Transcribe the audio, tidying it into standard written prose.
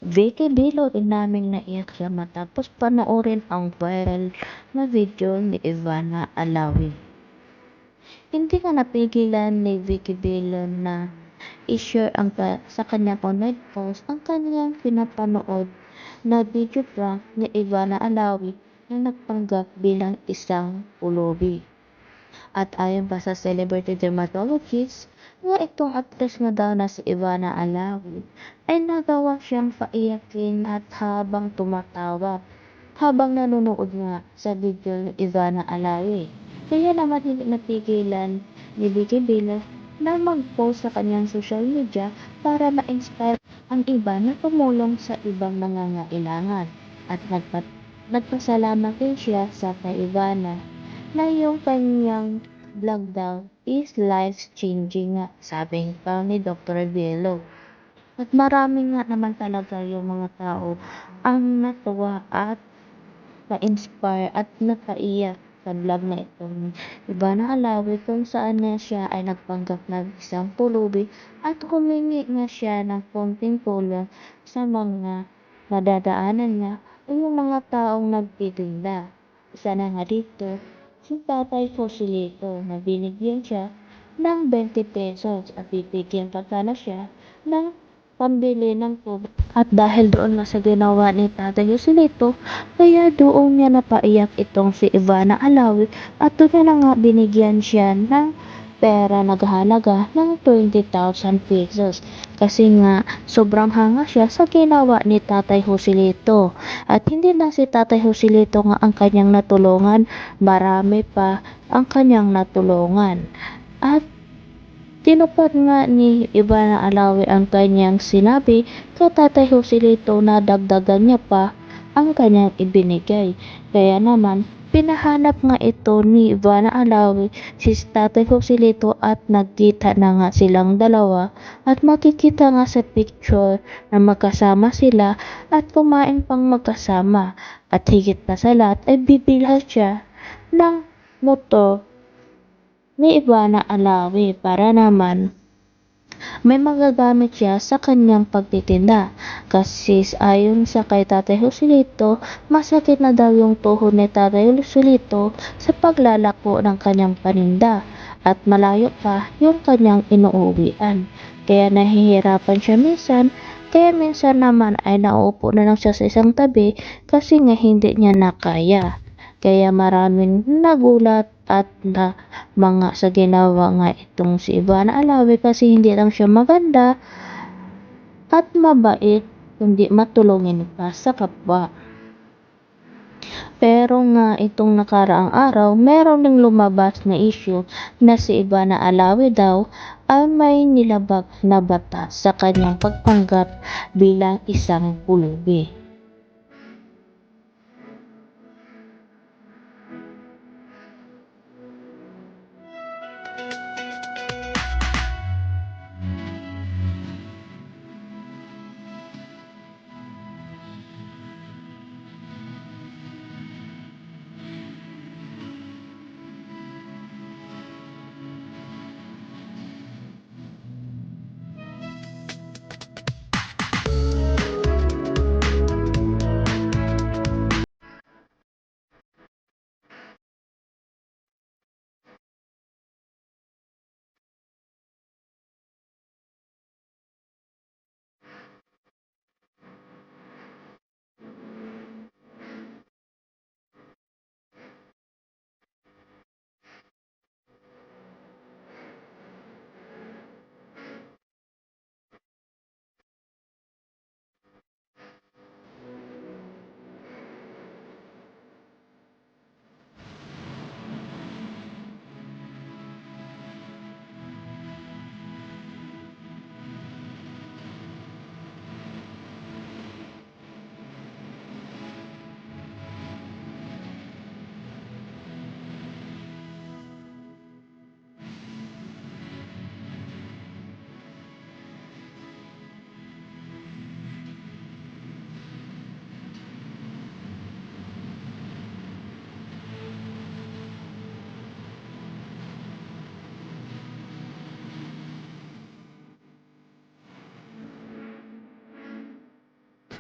Vicky Bilo din naming naiyak siya matapos panoorin ang viral na video ni Ivana Alawi. Hindi nga napigilan ni Vicky Bilo na i-share sa kanyang online post ang kanyang pinapanood na video prank ni Ivana Alawi na nagpanggap bilang isang pulubi. At ayon pa sa celebrity dermatologist, nga itong actress nga daw na si Ivana Alawi ay nagawa siyang paiyakin at habang tumatawa habang nanonood nga sa video ni Ivana Alawi. Kaya naman hindi napigilan ni Vicky Bilo na mag-post sa kanyang social media para ma-inspire ang iba na tumulong sa ibang nangangailangan. At nagpasalamat din siya sa kay Ivana na yung kanyang vlog daw is life-changing nga, sabi pa ni Dr. Bilo. At marami nga naman talaga yung mga tao ang natuwa at na-inspire at napaiyak sa vlog na itong Ivana Alawi kung saan nga siya ay nagpanggap na isang pulubi at humingi nga siya ng konting tulong sa mga nadadaanan niya o yung mga taong nagtitinda. Isa na nga dito, si Tatay Joselito na binigyan siya ng 20 pesos at bibigyan pa sana siya ng pambili ng tubig. At dahil doon nga sa ginawa ni Tatay Joselito, kaya doon niya napaiyak itong si Ivana Alawi at doon na nga binigyan siya ng pera naghahalaga ng 20,000 pesos. Kasi nga sobrang hanga siya sa ginawa ni Tatay Joselito. At hindi lang si Tatay Joselito nga ang kanyang natulungan, marami pa ang kanyang natulungan. At tinupad nga ni Ivana Alawi ang kanyang sinabi kay Tatay Joselito na dagdagan niya pa ang kanyang ibinigay. Kaya naman, pinahanap nga ito ni Ivana Alawi si Tatay Joselito at nagkita na nga silang dalawa at makikita nga sa picture na magkasama sila at kumain pang magkasama. At higit na sa lahat ay bibilhan siya ng motor ni Ivana Alawi para naman may magagamit siya sa kanyang pagtitinda. Kasi ayon sa kay Tatay Joselito, masakit na daw yung tuhod ni Tatay Joselito sa paglalako ng kanyang paninda at malayo pa yung kanyang inuuwian. Kaya nahihirapan siya minsan, kaya minsan naman ay nauupo na lang siya sa isang tabi kasi nga hindi niya nakaya. Kaya maraming nagulat at na mga sa ginawa nga itong si Ivana Alawi kasi hindi lang siya maganda at mabait, kundi matulungin pa sa kapwa. Pero nga itong nakaraang araw, meron ding lumabas na issue na si Ivana Alawi daw ay may nilabag na batas sa kanyang pagpanggap bilang isang pulubi.